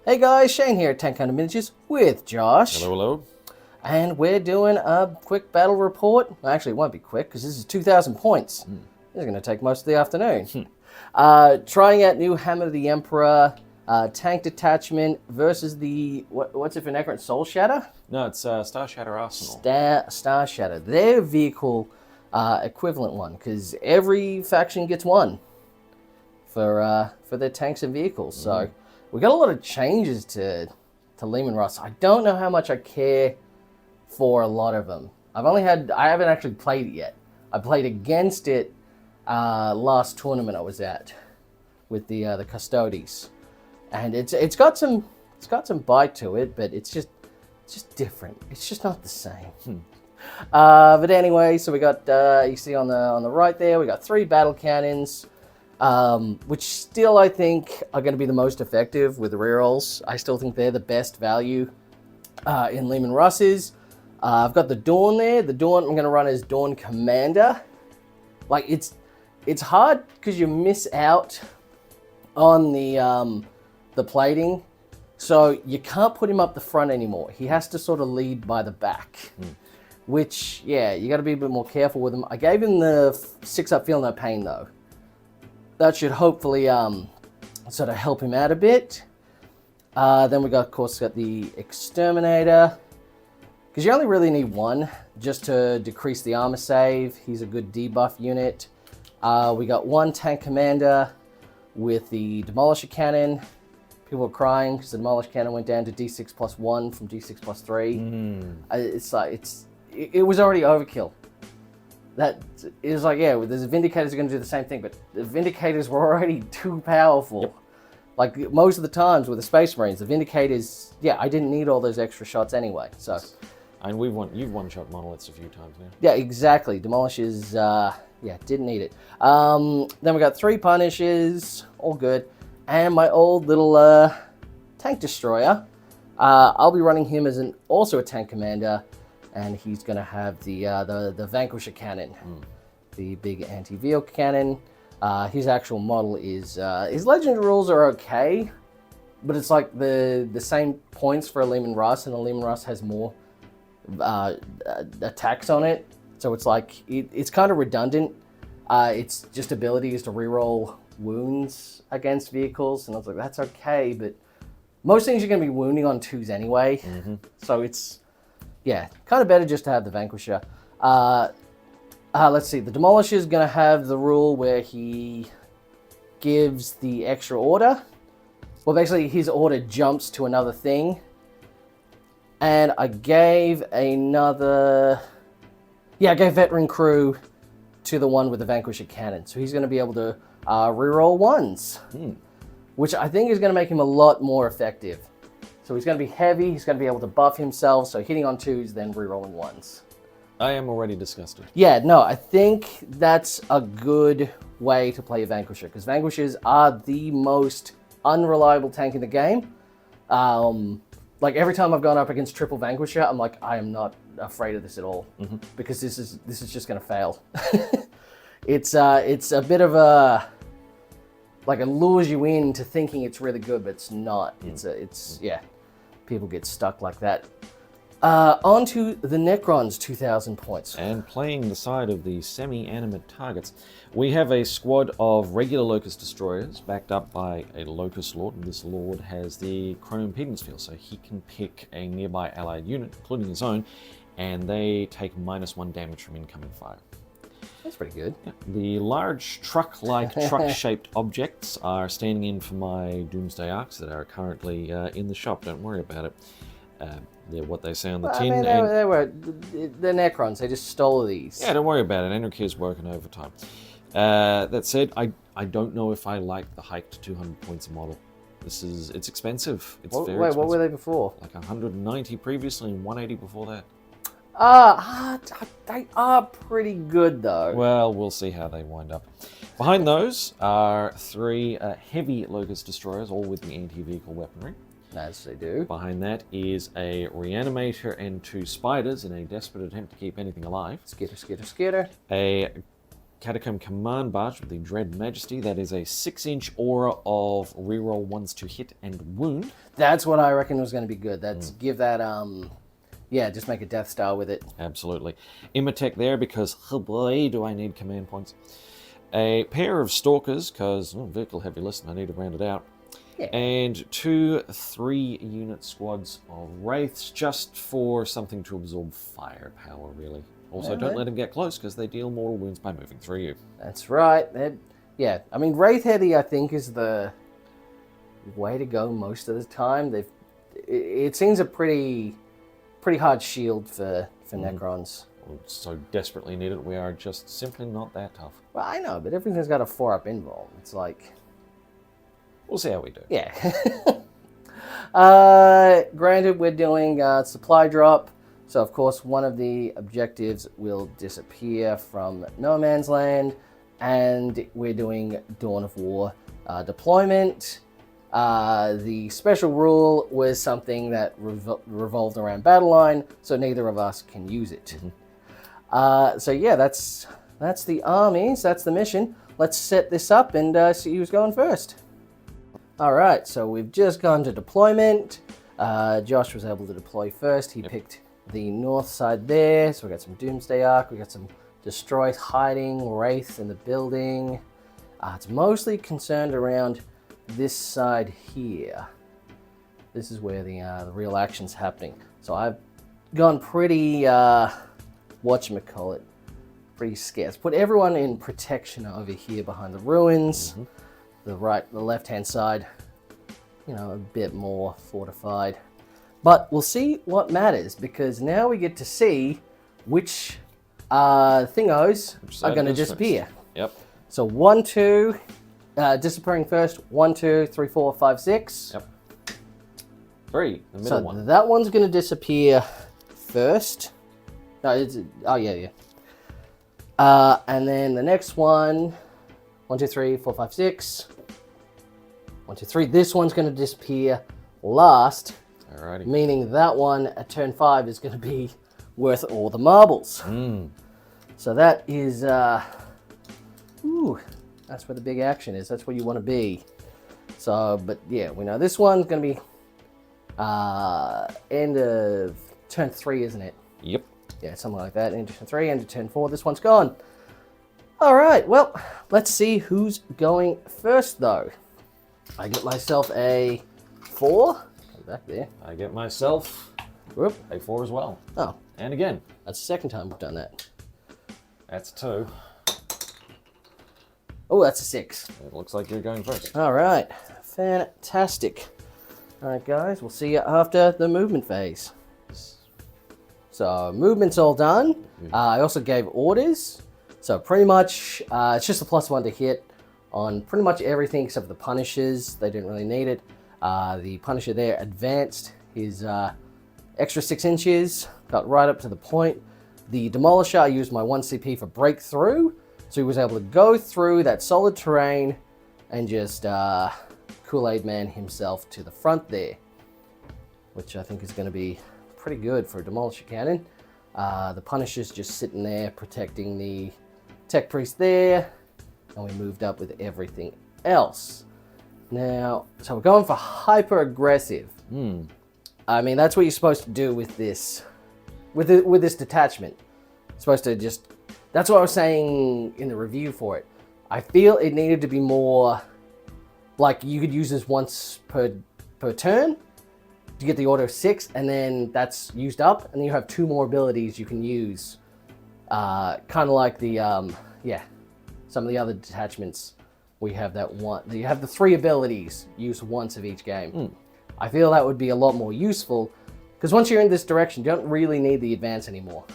Hey guys, Shane here at Tank Hunter Miniatures with Josh. Hello, hello. And we're doing a quick battle report. Actually, it won't be quick because this is 2,000 points. This is going to take most of the afternoon. Trying out new Hammer of the Emperor tank detachment versus the, what's it for Necron? Starshatter? No, it's Starshatter Arsenal. Starshatter. Their vehicle equivalent one, because every faction gets one for their tanks and vehicles. So we got a lot of changes to Leman Russ. I don't know how much I care for a lot of them. I haven't actually played it yet. I played against it last tournament I was at with the Custodes, and it's got some bite to it, but it's just different. It's just not the same. But anyway, so we got you see on the right there, we got 3 battle cannons. Which still I think are going to be the most effective with rerolls. I still think they're the best value in Leman Russes. I've got the Dawn there. The Dawn I'm going to run as Dawn Commander. Like it's hard because you miss out on the plating, so you can't put him up the front anymore. He has to sort of lead by the back. Which, yeah, you got to be a bit more careful with him. I gave him the 6-up Feel No Pain though. That should hopefully sort of help him out a bit. Then we got, of course, the Exterminator, because you only really need one just to decrease the armor save. He's a good debuff unit. We got 1 Tank Commander with the Demolisher Cannon. People are crying because the Demolisher Cannon went down to D6 plus 1 from D6 plus 3. It was already overkill. That is like, yeah, the Vindicators are going to do the same thing, but the Vindicators were already too powerful. Yep. Like most of the times with the Space Marines, the Vindicators, yeah, I didn't need all those extra shots anyway. So, and you've one-shot monoliths a few times now. Yeah, exactly. Demolishers, yeah, didn't need it. Then we got 3 Punishers, all good, and my old little Tank Destroyer. I'll be running him as also a Tank Commander. And he's going to have the Vanquisher cannon, the big anti-vehicle cannon. His actual model is his legendary rules are okay, but it's like the same points for a Leman Russ, and the Leman Russ has more attacks on it. So it's like it's kind of redundant. It's just abilities to reroll wounds against vehicles, and I was like, that's okay, but most things you're going to be wounding on 2s anyway. So it's, yeah, kind of better just to have the Vanquisher. Let's see, the Demolisher is going to have the rule where he gives the extra order. Well, basically, his order jumps to another thing. And I gave I gave Veteran Crew to the one with the Vanquisher cannon. So he's going to be able to reroll 1s, which I think is going to make him a lot more effective. So he's going to be heavy, he's going to be able to buff himself, so hitting on 2s, then rerolling 1s. I am already disgusted. Yeah, no, I think that's a good way to play a Vanquisher, because Vanquishers are the most unreliable tank in the game. Like every time I've gone up against triple Vanquisher, I'm like, I am not afraid of this at all, because this is just going to fail. It's a bit of a, like, it lures you into thinking it's really good, but it's not. Yeah. People get stuck like that. On to the Necrons, 2,000 points. And playing the side of the semi-animate targets, we have a squad of regular Locust Destroyers backed up by a Locust Lord, and this Lord has the Chrono Impedance Field, so he can pick a nearby allied unit, including his own, and they take -1 damage from incoming fire. That's pretty good. Yeah. The large truck-shaped objects are standing in for my Doomsday Arcs that are currently in the shop. Don't worry about it. They're what they say on the tin. They're Necrons. They just stole these. Yeah, don't worry about it. Anarchy is working overtime. That said, I don't know if I like the hike to 200 points a model. It's expensive. It's very expensive. What were they before? Like 190 previously and 180 before that. They are pretty good though. Well, we'll see how they wind up. Behind those are 3 heavy Locust Destroyers, all with the anti-vehicle weaponry. As they do. Behind that is a Reanimator and 2 Spiders in a desperate attempt to keep anything alive. Skitter. A Catacomb Command Barge with the Dread Majesty. That is a 6-inch aura of reroll 1s to hit and wound. That's what I reckon was going to be good. That's give that, yeah, just make a Death Star with it. Absolutely. Imatech there because, oh boy, do I need command points. A pair of Stalkers, because vehicle heavy, listen, I need to round it out. Yeah. And 2 3-unit squads of Wraiths, just for something to absorb firepower, really. Also, don't let them get close, because they deal mortal wounds by moving through you. That's right. Yeah, I mean, Wraith Heavy, I think, is the way to go most of the time. It seems a pretty hard shield for Necrons. We so desperately need it, we are just simply not that tough. Well, I know, but everything's got a 4-up invuln. It's like... We'll see how we do. Yeah. Granted, we're doing supply drop, so of course one of the objectives will disappear from No Man's Land, and we're doing Dawn of War deployment. The special rule was something that revolved around battle line, so neither of us can use it. So yeah, that's the armies, that's the mission. Let's set this up and see who's going first. Alright, so we've just gone to deployment. Josh was able to deploy first. He picked the north side there, so we got some Doomsday Ark, we got some Destroy hiding, Wraiths in the building. It's mostly concerned around this side here. This is where the real action's happening. So I've gone pretty, whatchamacallit, pretty scarce. Put everyone in protection over here behind the ruins. The left-hand side, you know, a bit more fortified. But we'll see what matters, because now we get to see which thingos are going to disappear. Yep. So 1, 2, disappearing first. 1, 2, 3, 4, 5, 6. Yep. 3, the middle one. That one's going to disappear first. No, yeah. And then the next one, 1, 2, 3, 4, 5, 6. 1, 2, 3. This one's going to disappear last. Alrighty. Meaning that one at turn 5 is going to be worth all the marbles. So that is, that's where the big action is. That's where you want to be. So, but yeah, we know this one's going to be end of turn 3, isn't it? Yep. Yeah, something like that. End of turn 3, end of turn 4. This one's gone. All right, well, let's see who's going first, though. I get myself a 4. Come back there. I get myself a 4 as well. Oh. And again. That's the second time we've done that. That's 2. Oh, that's a 6. It looks like you're going first. All right, fantastic. All right, guys, we'll see you after the movement phase. So movement's all done. I also gave orders. So pretty much, it's just a +1 to hit on pretty much everything except for the Punishers. They didn't really need it. The Punisher there advanced his extra 6 inches, got right up to the point. The Demolisher, I used my 1 CP for breakthrough, so he was able to go through that solid terrain and just Kool-Aid Man himself to the front there, which I think is going to be pretty good for a Demolisher cannon. The Punisher's just sitting there protecting the Tech Priest there, and we moved up with everything else. Now, so we're going for hyper aggressive. I mean, that's what you're supposed to do with this, with this detachment. You're supposed to just, that's what I was saying in the review for it. I feel it needed to be more, like you could use this once per turn to get the order of 6, and then that's used up, and then you have 2 more abilities you can use. Kind of like the, some of the other detachments. We have that one, you have the 3 abilities used once of each game. I feel that would be a lot more useful, because once you're in this direction, you don't really need the advance anymore.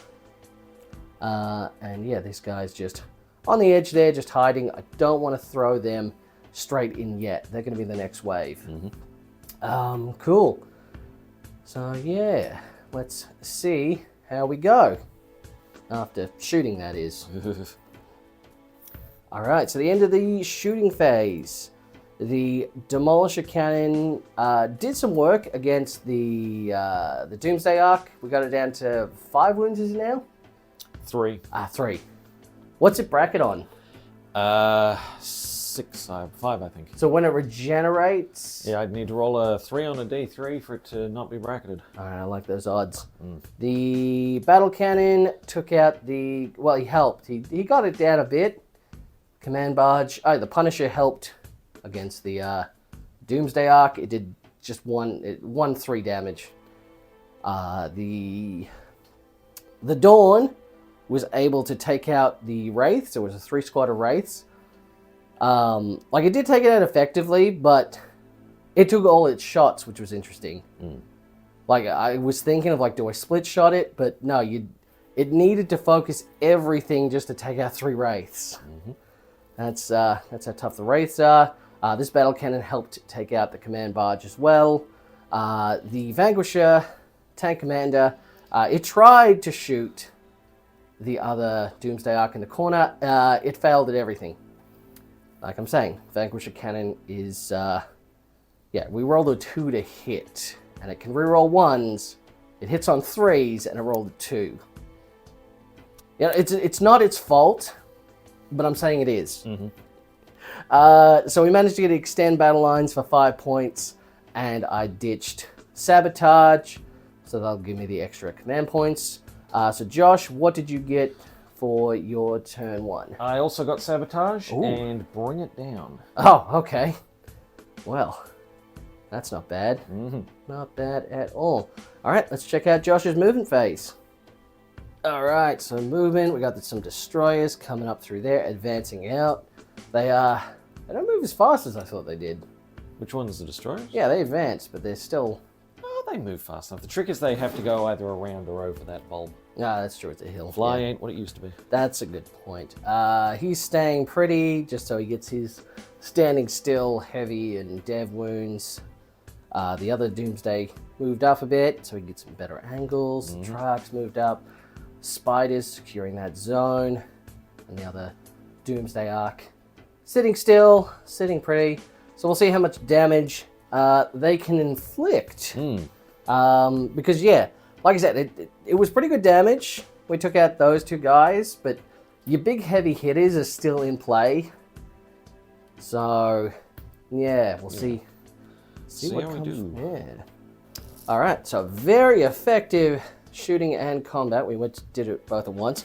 And yeah, this guy's just on the edge there, just hiding. I don't want to throw them straight in yet. They're going to be the next wave. Cool. So yeah, let's see how we go. After shooting, that is. All right, so the end of the shooting phase. The Demolisher Cannon did some work against the Doomsday Ark. We got it down to 5 wounds, is it now? 3. 3. What's it bracket on? 5, I think. So when it regenerates... Yeah, I'd need to roll a 3 on a D3 for it to not be bracketed. All right, I like those odds. The battle cannon took out the... Well, he helped. He got it down a bit. Command barge... Oh, the Punisher helped against the Doomsday Ark. It did just 3 damage. The Dawn was able to take out the Wraiths. It was a 3 squad of Wraiths. Like, it did take it out effectively, but it took all its shots, which was interesting. Like, I was thinking of, like, do I split shot it? But no, it needed to focus everything just to take out 3 Wraiths. That's how tough the Wraiths are. This battle cannon helped take out the command barge as well. The Vanquisher, tank commander, it tried to shoot the other Doomsday Ark in the corner. It failed at everything. Like I'm saying, Vanquisher cannon is, we rolled a 2 to hit, and it can reroll 1s. It hits on 3s, and it rolled a 2. Yeah, it's not its fault, but I'm saying it is. So we managed to get extend battle lines for 5 points, and I ditched sabotage, so that'll give me the extra command points. So Josh, what did you get for your turn 1? I also got sabotage and bring it down. Oh, okay. Well, that's not bad. Not bad at all. All right, let's check out Josh's movement phase. All right, so movement. We got some destroyers coming up through there, advancing out. They don't move as fast as I thought they did. Which one's the destroyers? Yeah, they advance, but they're still... Oh, they move fast enough. The trick is they have to go either around or over that bulb. Ah, that's true. It's a hill. Fly ain't what it used to be. That's a good point. He's staying pretty, just so he gets his standing still, heavy, and dev wounds. The other Doomsday moved up a bit, so he gets some better angles. The Triarchs moved up. Spiders securing that zone. And the other Doomsday Ark sitting still, sitting pretty. So we'll see how much damage they can inflict. Because, yeah, like I said, it was pretty good damage. We took out those 2 guys, but your big heavy hitters are still in play. So, yeah, we'll see what comes. Yeah. All right, so very effective shooting and combat. We did it both at once.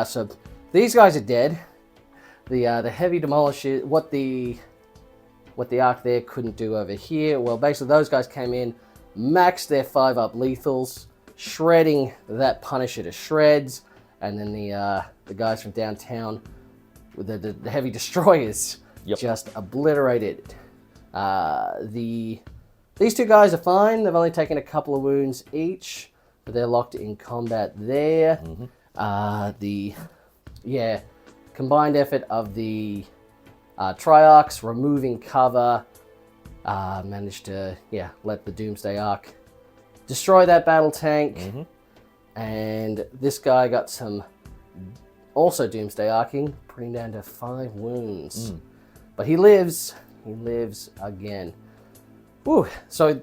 So these guys are dead. The heavy demolisher, what the Ark there couldn't do over here. Well, basically those guys came in, maxed their 5-up lethals, shredding that Punisher to shreds, and then the guys from downtown with the heavy destroyers just obliterated. These 2 guys are fine. They've only taken a couple of wounds each, but they're locked in combat there. Combined effort of the Triarchs removing cover managed to let the Doomsday Ark destroy that battle tank. And this guy got some also Doomsday Arking, putting down to 5 wounds. But he lives again. Whew. So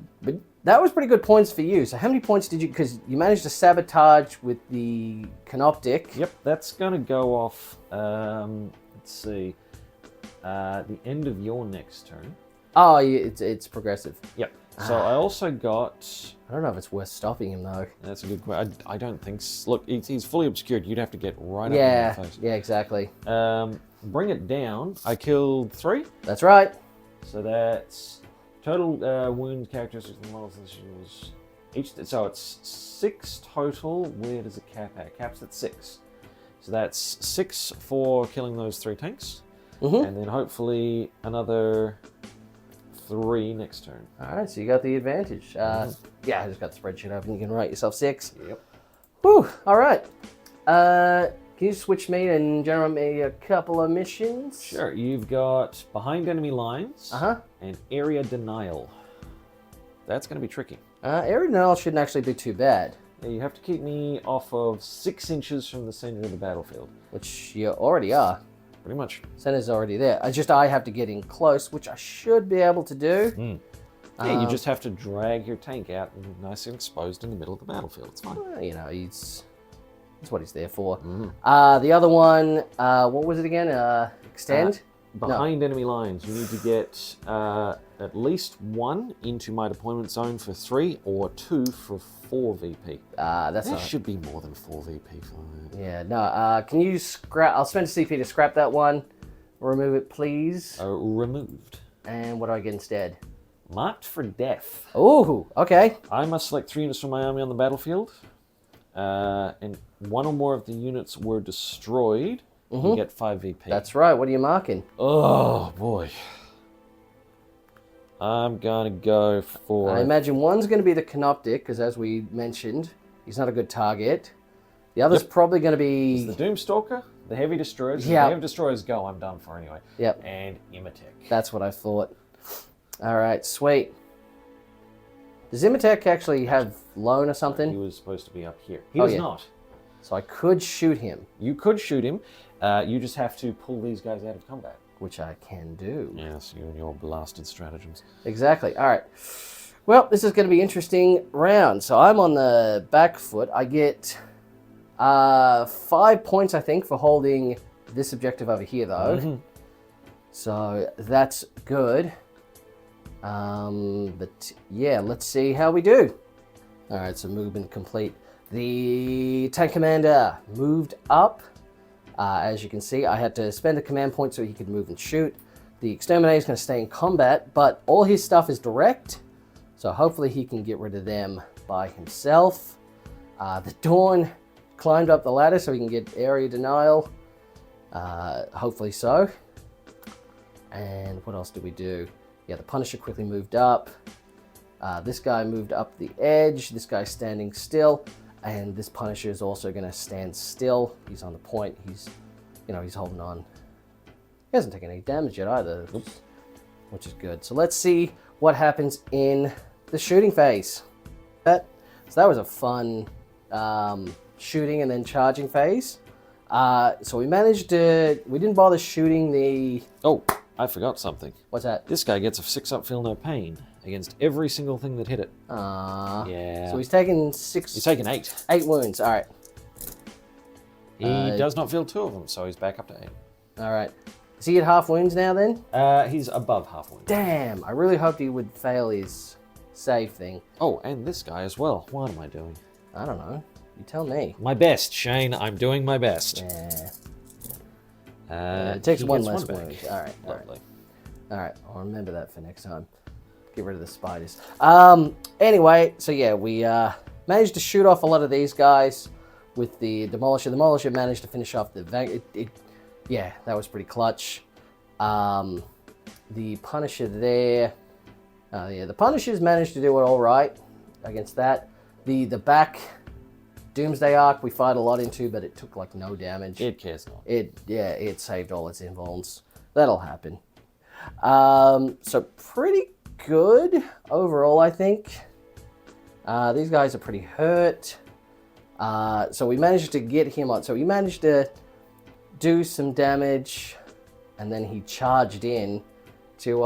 that was pretty good points for you. So how many points did you, because you managed to sabotage with the Canoptic. Yep, that's going to go off, let's see, the end of your next turn. Oh, yeah, it's progressive. Yep. So I also got... I don't know if it's worth stopping him, though. That's a good question. I don't think... Look, he's fully obscured. You'd have to get right up in the face. Yeah, exactly. Bring it down. I killed 3. That's right. So that's total wound characteristics and models. So it's 6 total. Where does it cap at? It caps at 6. So that's 6 for killing those 3 tanks. And then hopefully another 3 next turn. All right, so you got the advantage. Yeah, I just got the spreadsheet open. You can write yourself 6. Yep. Whew, all right. Can you switch me and generate me a couple of missions? Sure. You've got behind enemy lines and area denial. That's going to be tricky. Area denial shouldn't actually be too bad. Yeah, you have to keep me off of 6 inches from the center of the battlefield. Which you already are. Pretty much. Center's already there. I have to get in close, which I should be able to do. Yeah, you just have to drag your tank out and nice and exposed in the middle of the battlefield. It's fine. You know, he's That's what he's there for. Mm-hmm. The other one, what was it again? Extend? Behind enemy lines, you need to get at least 1 into my deployment zone for 3 or 2 for 4 VP. That's There not... should be more than 4 VP for that. Yeah, no. Can you scrap... I'll spend a CP to scrap that one. Remove it, please. Removed. And what do I get instead? Marked for death. Oh, okay. I must select 3 units from my army on the battlefield, and 1 or more of the units were destroyed. You get 5 VP. That's right. What are you marking? Oh boy. I'm gonna go for... I imagine one's going to be the Canoptic, because as we mentioned, he's not a good target. The other's probably going to be... It's the Doomstalker, the Heavy Destroyers. Yeah. If the Heavy Destroyers go, I'm done for anyway. Yep. And Imatech. That's what I thought. All right, sweet. Does Imatech actually have loan or He something? was supposed to be up here. He does not. So I could shoot him. You could shoot him. You just have to pull these guys out of combat. Which I can do. Yes, you and your blasted stratagems. Exactly. All right. Well, this is going to be an interesting round. So I'm on the back foot. I get 5 points, I think, for holding this objective over here, though. So that's good. But yeah, let's see how we do. All right, so movement complete. The tank commander moved up. As you can see, I had to spend a command point so he could move and shoot. The exterminator is going to stay in combat, but all his stuff is direct. So hopefully he can get rid of them by himself. The Dawn climbed up the ladder so he can get area denial. Hopefully so. And what else did we do? Yeah, the Punisher quickly moved up. This guy moved up the edge. This guy's standing still. And this Punisher is also going to stand still. He's on the point. He's holding on. He hasn't taken any damage yet either, which is good. So let's see what happens in the shooting phase. So that was a fun shooting and then charging phase. So we didn't bother shooting the... Oh, I forgot something. What's that? This guy gets a 6-up feel no pain against every single thing that hit it. Yeah. So he's taken 6... He's taken 8. 8 wounds, all right. He does not feel 2 of them, so he's back up to 8. All right. Is he at half wounds now then? He's above half wounds. Damn, I really hoped he would fail his save thing. Oh, and this guy as well. What am I doing? I don't know. You tell me. My best, Shane. I'm doing my best. Yeah. It takes one less back. wound. All right. Lovely. All right. I'll remember that for next time. Get rid of the spiders. Anyway, so yeah, we managed to shoot off a lot of these guys with the Demolisher. The Demolisher managed to finish off the... yeah, that was pretty clutch. The Punisher there... yeah, the Punishers managed to do it all right against that. The back Doomsday Arc we fired a lot into, but it took like no damage. It cares not. It saved all its invulns. That'll happen. So pretty good overall, I think. These guys are pretty hurt. So we managed to get him on. So we managed to do some damage, and then he charged in to,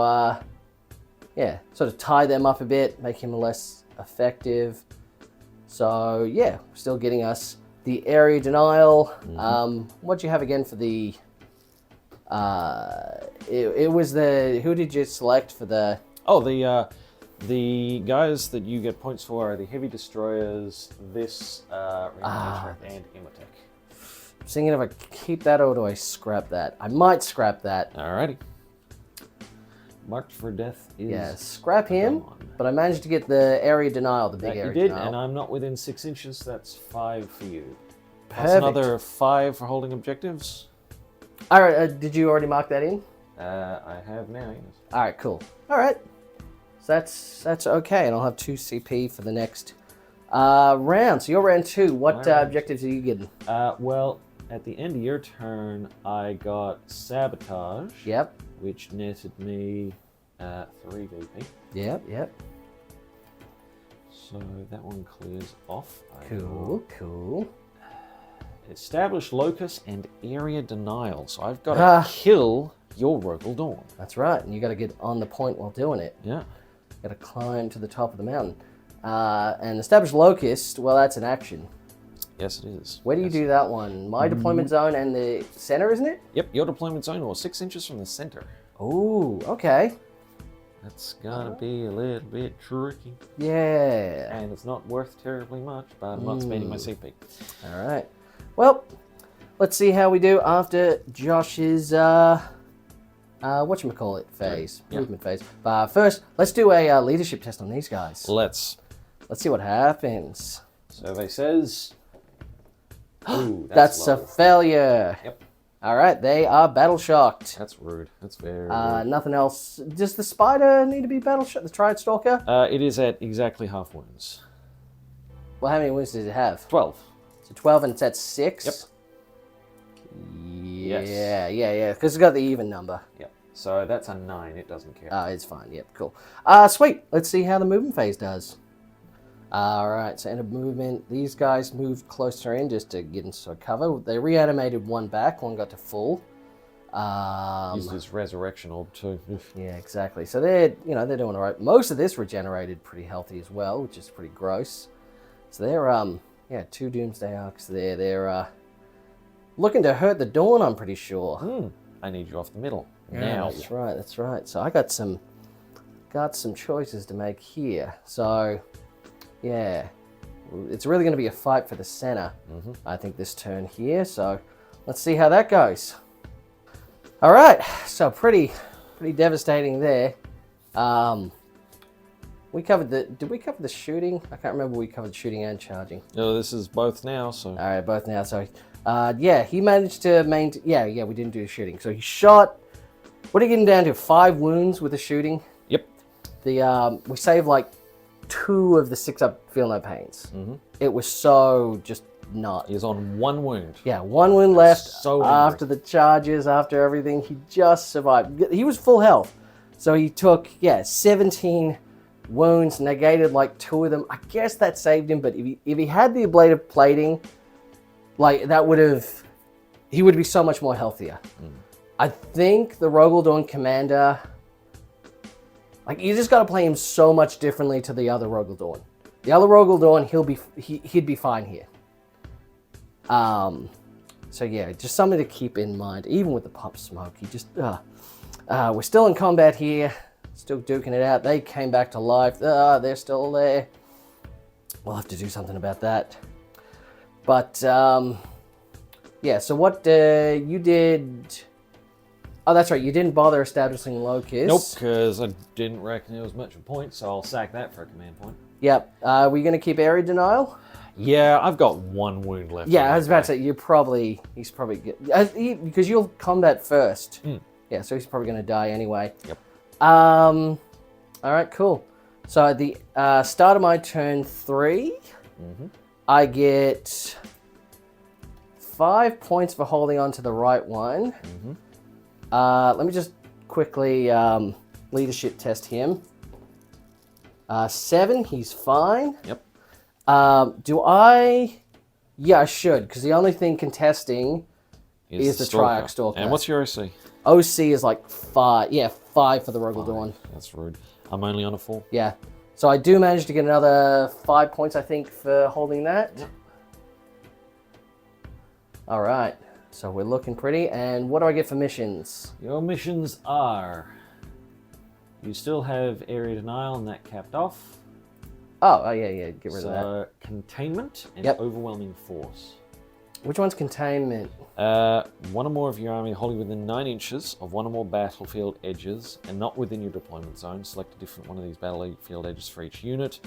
yeah, sort of tie them up a bit, make him less effective. So yeah, still getting us the area denial. What'd you have again for the? It was the... Who did you select for the? Oh, the guys that you get points for are the Heavy Destroyers, this and Imatech. I'm thinking if I keep that or do I scrap that? I might scrap that. Alrighty. Marked for death is... Yeah, scrap him, gone. but I managed to get the area denial, the big That area you did, denial. and I'm not within 6 inches, that's 5 for you. Plus Perfect. another 5 for holding objectives. All right, did you already mark that in? I have now, yes. All right, cool. All right, so that's okay, and I'll have 2 CP for the next round. So you're round 2. What objectives are you getting? Well, at the end of your turn, I got Sabotage. Yep. Which netted me 3 VP. Yep. So that one clears off. Cool. Establish locus and area denial. So I've got to kill your Rogal Dawn. That's right, and you got to get on the point while doing it. Yeah. Got to climb to the top of the mountain. And establish locust, well, that's an action. Yes, it is. Where do you do that one? My deployment zone and the center, isn't it? Yep, your deployment zone, or 6 inches from the center. Ooh, okay. That's gonna be a little bit tricky. Yeah. And it's not worth terribly much, but I'm not spending my CP. All right. Well, let's see how we do after Josh's whatchamacallit phase, movement phase. But first, let's do a leadership test on these guys. Let's see what happens. Survey says. Ooh, that's a failure. Yep. All right, they are battle shocked. That's rude. That's very rude. Nothing else. Does the spider need to be battle shocked? The Triad Stalker? It is at exactly half wounds. Well, how many wounds does it have? 12. So 12 and it's at 6? Yep. Yeah, because it's got the even number. Yep. So that's a 9. It doesn't care. It's fine. Yep, cool. Sweet. Let's see how the movement phase does. All right, so end of movement. These guys moved closer in just to get into cover. They reanimated one back. One got to full. Used his resurrection orb too. Yeah, exactly. So they're doing all right. Most of this regenerated pretty healthy as well, which is pretty gross. So they're 2 Doomsday Arcs there. They're looking to hurt the Dawn, I'm pretty sure. I need you off the middle now. That's right. So I got some choices to make here. So yeah, it's really going to be a fight for the center. I think this turn here. So let's see how that goes. All right. So pretty devastating there. We covered did we cover the shooting? I can't remember. We covered shooting and charging. No, this is both now. So all right, both now. So he managed to maintain. Yeah, we didn't do the shooting. So he shot. What are you getting down to? 5 wounds with the shooting. Yep. We saved like 2 of the 6 up feel no pains. It was so just not. He's on 1 wound. Yeah, 1 wound left. So after the charges, after everything, he just survived. He was full health, so he took 17 wounds, negated like 2 of them. I guess that saved him, but if he had the ablative plating, like that he would be so much more healthier. I think the Rogaldorn commander, like you just got to play him so much differently to the other Rogaldorn. The other Rogaldorn, he'd be fine here. So yeah, just something to keep in mind. Even with the pop smoke, he just we're still in combat here. Still duking it out. They came back to life. They're still there. We'll have to do something about that. But, yeah, so what you did... Oh, that's right. You didn't bother establishing locus. Nope, because I didn't reckon there was much of a point, so I'll sack that for a command point. Yep. Were you going to keep area denial? Yeah, I've got 1 wound left. Yeah, I was about to say, he's probably good. Because you'll combat first. Yeah, so he's probably going to die anyway. Yep. All right, cool. So at the start of my turn 3, I get 5 points for holding on to the right one. Let me just quickly leadership test him. 7, he's fine. Yep. Do I? Yeah, I should, because the only thing contesting is the Triarch Stalker. And what's your OC? OC is like 5. Yeah, 5 for the Rogaldorn. That's rude. I'm only on a 4. Yeah. So I do manage to get another 5 points, I think, for holding that. Yep. All right. So we're looking pretty. And what do I get for missions? Your missions are... You still have area denial and that capped off. Oh yeah. Get rid of that. So containment and overwhelming force. Which one's containment? 1 or more of your army wholly within 9 inches of 1 or more battlefield edges and not within your deployment zone. Select a different one of these battlefield edges for each unit.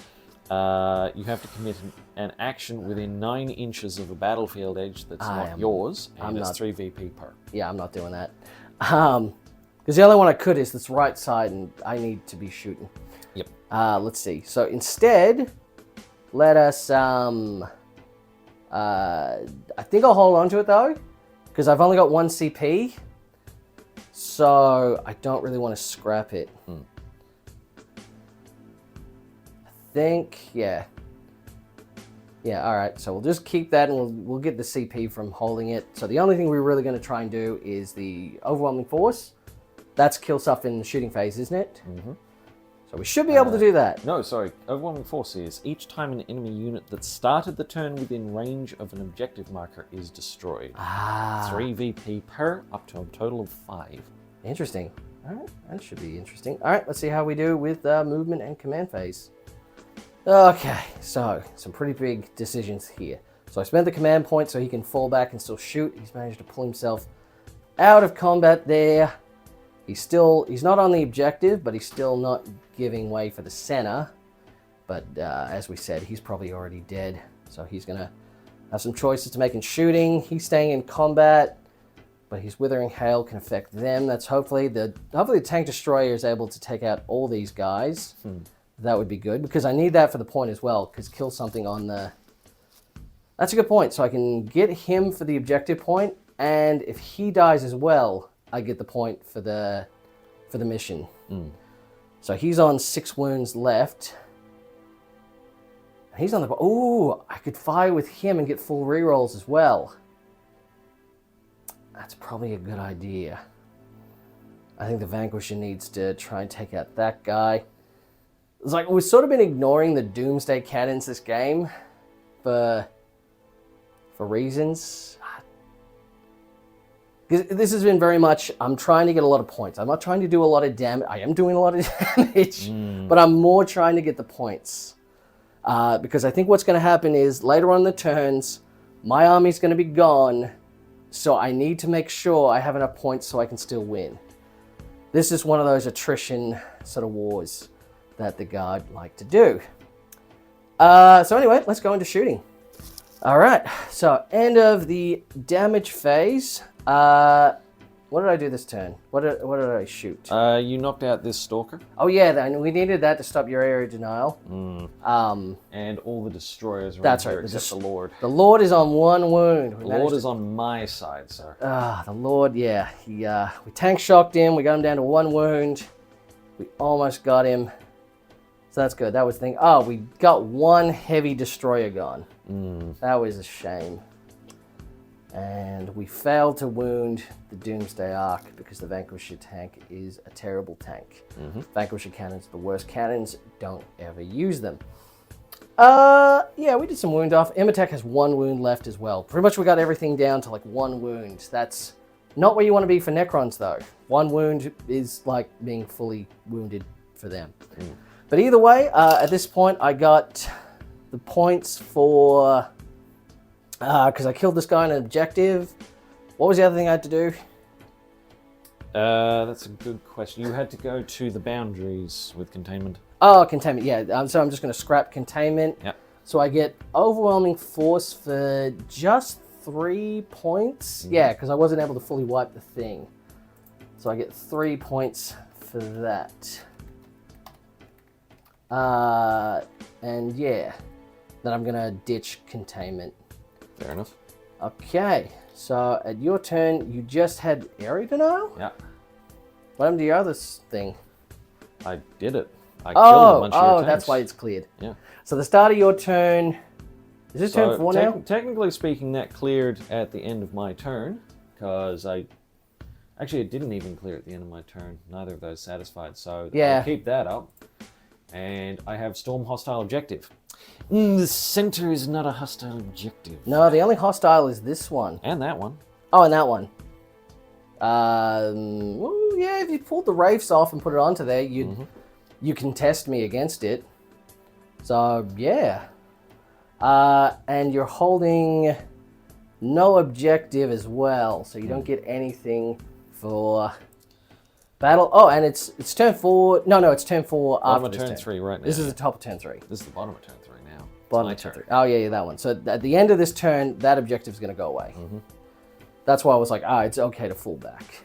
You have to commit an action within 9 inches of a battlefield edge that's not yours, and it's 3 VP per. Yeah, I'm not doing that. Because the only one I could is this right side, and I need to be shooting. Yep. Let's see. So instead, let us... I think I'll hold on to it though, because I've only got 1 CP, so I don't really want to scrap it. I think, yeah, all right. So we'll just keep that, and we'll get the CP from holding it. So the only thing we're really going to try and do is the overwhelming force. That's kill stuff in the shooting phase, isn't it? So we should be able to do that. No, sorry. Overwhelming force is each time an enemy unit that started the turn within range of an objective marker is destroyed. 3 VP per, up to a total of 5. Interesting. All right, that should be interesting. All right, let's see how we do with movement and command phase. Okay, so some pretty big decisions here. So I spent the command point so he can fall back and still shoot. He's managed to pull himself out of combat there. He's not on the objective, but he's still not giving way for the center. But as we said, he's probably already dead. So he's going to have some choices to make in shooting. He's staying in combat, but his Withering Hail can affect them. That's hopefully the tank destroyer is able to take out all these guys. That would be good, because I need that for the point as well, because kill something on the... That's a good point. So I can get him for the objective point, and if he dies as well, I get the point for the mission. So he's on 6 wounds left. He's on the... Ooh, I could fire with him and get full rerolls as well. That's probably a good idea. I think the Vanquisher needs to try and take out that guy. It's like we've sort of been ignoring the Doomsday cannons this game for reasons. This has been very much, I'm trying to get a lot of points. I'm not trying to do a lot of damage. I am doing a lot of damage, but I'm more trying to get the points. Because I think what's going to happen is later on in the turns, my army's going to be gone, so I need to make sure I have enough points so I can still win. This is one of those attrition sort of wars that the Guard like to do. So anyway, let's go into shooting. All right, so end of the damage phase. What did I do this turn? What did I shoot? You knocked out this Stalker. Oh yeah, we needed that to stop your area denial. And all the destroyers. That's right. Except the Lord. The Lord is on 1 wound. The Lord is on my side, sir. The Lord, yeah. We tank shocked him. We got him down to 1 wound. We almost got him. So that's good. That was the thing. Oh, we got 1 heavy destroyer gone. That was a shame. And we failed to wound the Doomsday Ark because the Vanquisher tank is a terrible tank. Vanquisher cannons are the worst cannons. Don't ever use them. Yeah, we did some wound off. Imatech has 1 wound left as well. Pretty much we got everything down to like 1 wound. That's not where you want to be for Necrons though. 1 wound is like being fully wounded for them. But either way, at this point I got the points for... because I killed this guy on an objective. What was the other thing I had to do? That's a good question. You had to go to the boundaries with containment. Oh, containment, yeah. So I'm just going to scrap containment. Yep. So I get overwhelming force for just 3 points. Yeah, because I wasn't able to fully wipe the thing. So I get 3 points for that. And yeah, then I'm going to ditch containment. Fair enough. Okay, so at your turn, you just had area denial? Yeah. What happened to your other thing? I did it. I killed a bunch of your tanks. That's why it's cleared. Yeah. So the start of your turn, is this turn 4 now? Technically speaking, that cleared at the end of my turn, because actually it didn't even clear at the end of my turn. Neither of those satisfied, so yeah. I'll keep that up. And I have Storm Hostile Objective. The center is not a hostile objective. No, the only hostile is this one. And that one. Oh, and that one. Well, yeah, if you pulled the Wraiths off and put it onto there, you can test me against it. So, yeah. And you're holding no objective as well, so you don't get anything for... battle. Oh, and it's turn 4. No, it's turn 4 bottom after of this turn 3 right now. This is the top of turn 3. This is the bottom of turn 3 now. Bottom of turn 3. Oh, yeah, that one. So at the end of this turn, that objective is going to go away. That's why I was like, it's okay to fall back.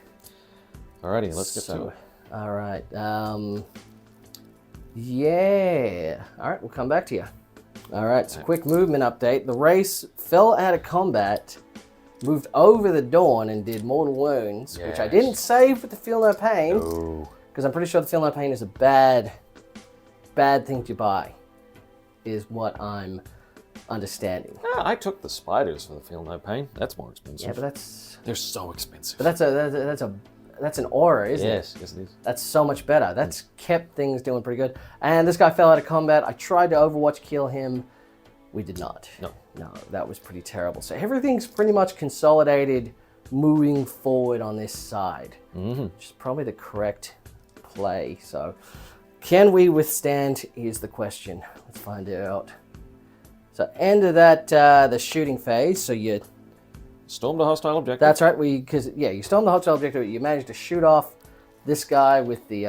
Alrighty, let's get to it. All right. Yeah. All right, we'll come back to you. All right, so quick movement update. The race fell out of combat, moved over the Dawn and did mortal wounds, which I didn't save with the Feel No Pain, because I'm pretty sure the Feel No Pain is a bad thing to buy, is what I'm understanding. I took the spiders for the Feel No Pain. That's more expensive. Yeah, but that's... They're so expensive. But that's that's an aura, isn't it? Yes, it is. That's so much better. That's kept things doing pretty good. And this guy fell out of combat. I tried to Overwatch kill him. We did not. No, that was pretty terrible. So everything's pretty much consolidated moving forward on this side, which is probably the correct play. So can we withstand is the question. Let's find out. So end of that, the shooting phase. So you stormed a hostile objective. That's right. You stormed the hostile objective. You managed to shoot off this guy with the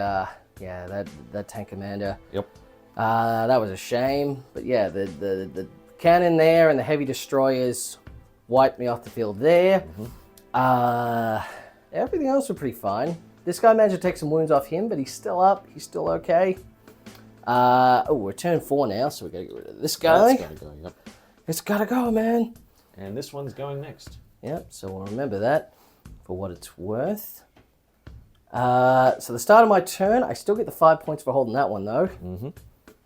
that tank commander. Yep. That was a shame, but yeah, the cannon there and the heavy destroyers wiped me off the field there. Everything else was pretty fine. This guy managed to take some wounds off him, but he's still up. He's still okay. We're turn 4 now, so we gotta get rid of this guy. That's gotta go, yep. It's gotta go, man. And this one's going next. Yep, so we'll remember that for what it's worth. So the start of my turn, I still get the 5 points for holding that one, though.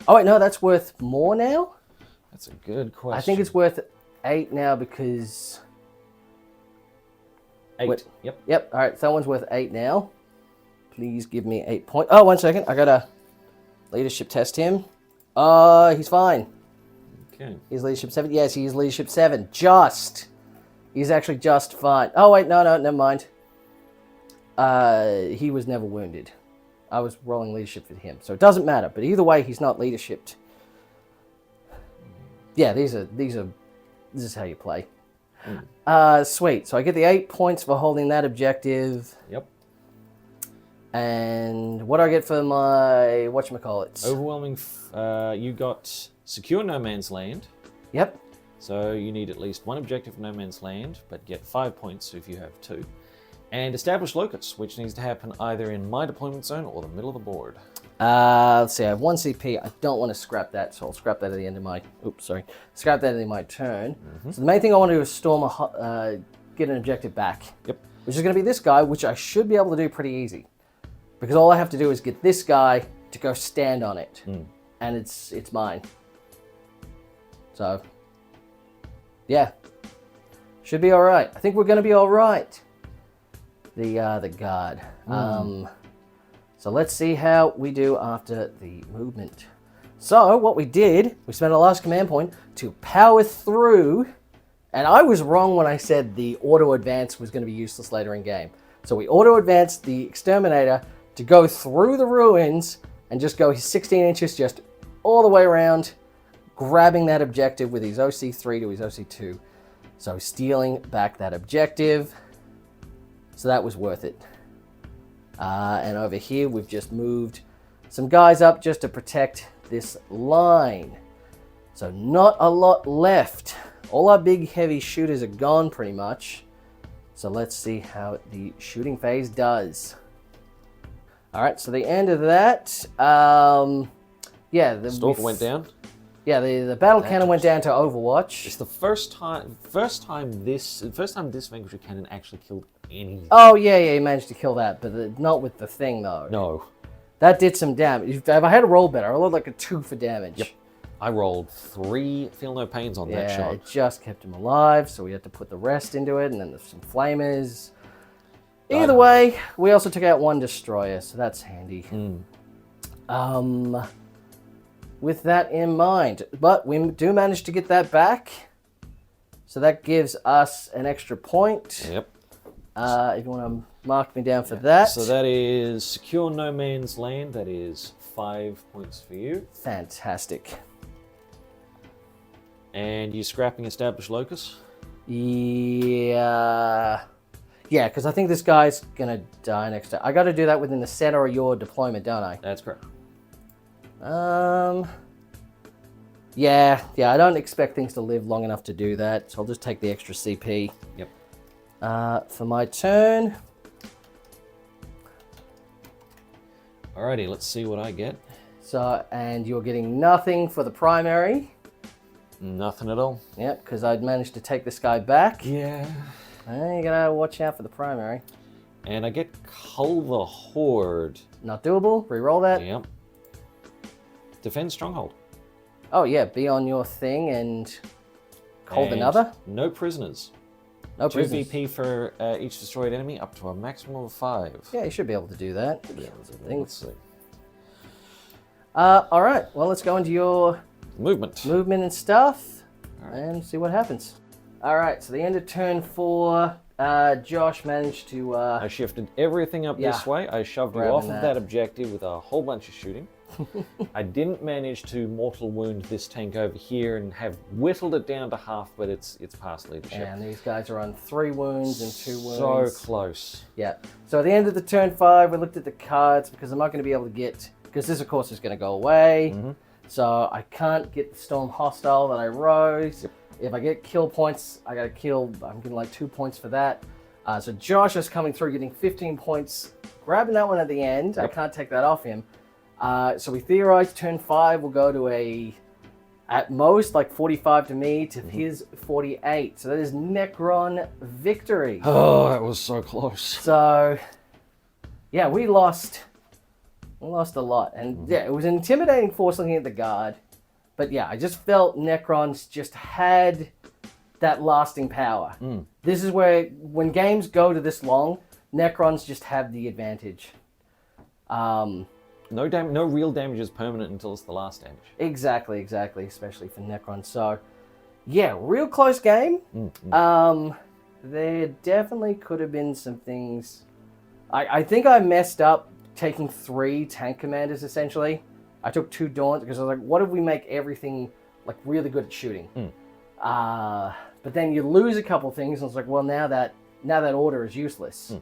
Oh, wait, no, that's worth more now? That's a good question. I think it's worth 8 now because... 8. Wait. Yep. Yep, all right, that one's worth 8 now. Please give me 8 points. Oh, 1 second, I gotta leadership test him. He's fine. Okay. He's leadership 7. Yes, he's leadership 7. Just. He's actually just fine. Oh, wait, no, never mind. He was never wounded. I was rolling leadership for him, so it doesn't matter. But either way, he's not leadershiped. Yeah, this is how you play. Sweet. So I get the 8 points for holding that objective. Yep. And what do I get for my whatchamacallits? Overwhelming. You got secure no man's land. Yep. So you need at least 1 objective of no man's land, but get 5 points if you have 2. And establish locus, which needs to happen either in my deployment zone or the middle of the board. Let's see, I have 1 CP. I don't want to scrap that, so I'll scrap that at the end of my... Oops, sorry. Scrap that at the end of my turn. So the main thing I want to do is storm get an objective back. Yep. Which is going to be this guy, which I should be able to do pretty easy. Because all I have to do is get this guy to go stand on it. And it's mine. So, yeah. Should be alright. I think we're going to be alright. The guard. So let's see how we do after the movement. So what we did, we spent our last command point to power through, and I was wrong when I said the auto advance was going to be useless later in game. So we auto advanced the exterminator to go through the ruins and just go 16 inches just all the way around, grabbing that objective with his OC3 to his OC2. So stealing back that objective. So that was worth it. And over here, we've just moved some guys up just to protect this line. So not a lot left. All our big heavy shooters are gone pretty much. So let's see how the shooting phase does. All right, so the end of that, yeah. The Stalker went down. Yeah, the battle cannon went down to Overwatch. It's the first time this vanquisher cannon actually killed anything. Oh yeah, he managed to kill that, but not with the thing though. No. That did some damage. If I had to roll better, I rolled like a 2 for damage. Yep. I rolled 3 feel no pains on that shot. Yeah, it just kept him alive, so we had to put the rest into it, and then there's some flamers. Either way, we also took out 1 destroyer, so that's handy. With that in mind, but we do manage to get that back, so that gives us an extra point. Yep. If you want to mark me down for that. So that is secure no man's land. That is 5 points for you. Fantastic. And you scrapping established locus? Yeah. Yeah, because I think this guy's going to die next time. I got to do that within the center of your deployment, don't I? That's correct. Yeah, I don't expect things to live long enough to do that, so I'll just take the extra CP. Yep. For my turn. Alrighty, let's see what I get. So, and you're getting nothing for the primary. Nothing at all. Yep, because I'd managed to take this guy back. Yeah. You gotta watch out for the primary. And I get Cull the Horde. Not doable. Reroll that. Yep. Defend Stronghold. Oh yeah, be on your thing and hold another. No prisoners. No 2 prisoners. VP for each destroyed enemy, up to a maximum of 5. Yeah, you should be able to do that. Yeah, Things. let's see. All right, well, let's go into your Movement. movement and stuff All right. and see what happens. All right, so the end of turn 4, Josh managed to... I shifted everything up this way. I shoved you Grabbing off of that. that objective with a whole bunch of shooting. I didn't manage to mortal wound this tank over here and have whittled it down to half, but it's past leadership. And these guys are on 3 wounds and 2 wounds. So close. Yeah. So at the end of the turn 5, we looked at the cards because I'm not going to be able to get... Because this, of course, is going to go away. Mm-hmm. So I can't get the Storm Hostile that I rose. Yep. If I get kill points, I got to kill... I'm getting like 2 points for that. So Josh is coming through, getting 15 points. Grabbing that one at the end. Yep. I can't take that off him. So we theorize turn 5 will go to a... At most, like 45 to me, to his 48. So that is Necron victory. Oh, that was so close. So, yeah, we lost a lot. And yeah, it was an intimidating force looking at the guard. But yeah, I just felt Necrons just had that lasting power. This is where, when games go to this long, Necrons just have the advantage. No real damage is permanent until it's the last damage. Exactly, especially for Necron. So, yeah, real close game. There definitely could have been some things. I think I messed up taking 3 tank commanders, essentially. I took 2 Daunts because I was like, what if we make everything like really good at shooting? But then you lose a couple things, and it's like, well, now that order is useless.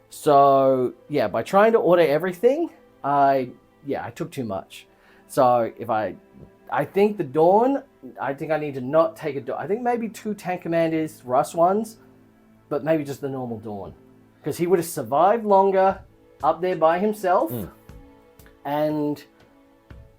So, yeah, by trying to order everything, I took too much. So if I think the Dawn, I think I need to not take a Dawn. I think maybe 2 tank commanders, Russ ones, but maybe just the normal Dawn. Because he would have survived longer up there by himself. And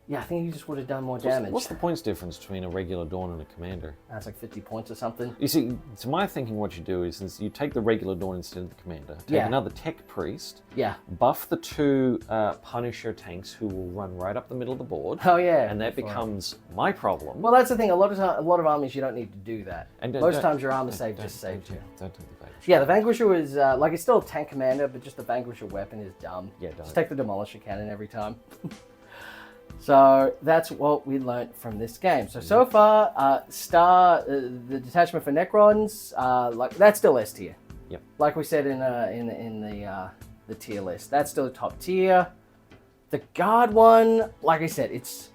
yeah, I think he just would have done more damage. What's the points difference between a regular Dawn and a commander? That's like 50 points or something. You see, to my thinking, what you do is you take the regular Dawn instead of the commander. Take another Tech Priest. Yeah. Buff the 2 Punisher tanks who will run right up the middle of the board. Oh yeah. And that becomes my problem. Well, that's the thing. A lot of armies you don't need to do that. And most times your armor save just saves you. Don't take the Vanquisher. Yeah, the Vanquisher was like, it's still a tank commander, but just the Vanquisher weapon is dumb. Yeah, don't. Just take the Demolisher cannon every time. So that's what we learnt from this game. So far, the detachment for Necrons, like that's still S tier. Yep. Like we said in the tier list, that's still the top tier. The guard one, like I said, it's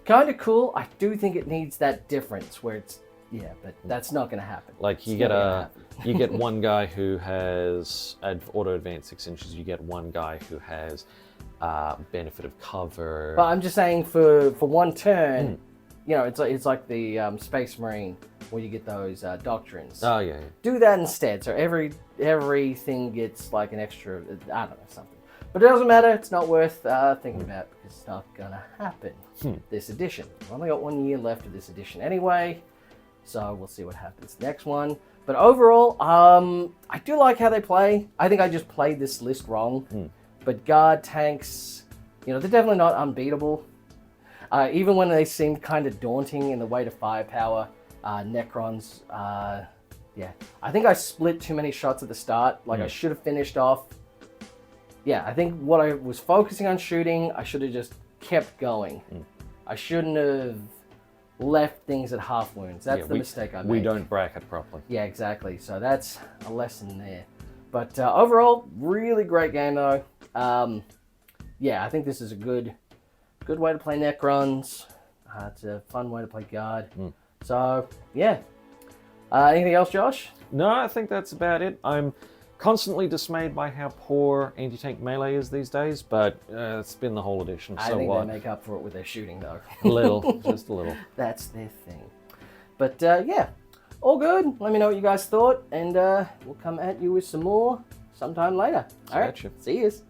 kind of cool. I do think it needs that difference where it's but that's not going to happen. Like you get one guy who has auto advance 6 inches. You get one guy who has benefit of cover. But I'm just saying for one turn, it's like the Space Marine where you get those doctrines. Oh yeah. Do that instead. So everything gets like an extra, I don't know, something. But it doesn't matter. It's not worth thinking about because it's not gonna happen this edition. We've only got 1 year left of this edition anyway, so we'll see what happens next one. But overall, I do like how they play. I think I just played this list wrong. But guard tanks, they're definitely not unbeatable. Even when they seemed kind of daunting in the way to firepower, Necrons, I think I split too many shots at the start. Like I should have finished off. Yeah, I think what I was focusing on shooting, I should have just kept going. I shouldn't have left things at half wounds. That's the mistake I made. We don't bracket properly. Yeah, exactly. So that's a lesson there. But overall, really great game though. I think this is a good way to play Necrons. It's a fun way to play guard. So yeah. Anything else, Josh? No, I think that's about it. I'm constantly dismayed by how poor anti-tank melee is these days, but it's been the whole edition. I think they make up for it with their shooting though. A little, just a little. That's their thing. But all good. Let me know what you guys thought, and we'll come at you with some more sometime later. All right, see yous.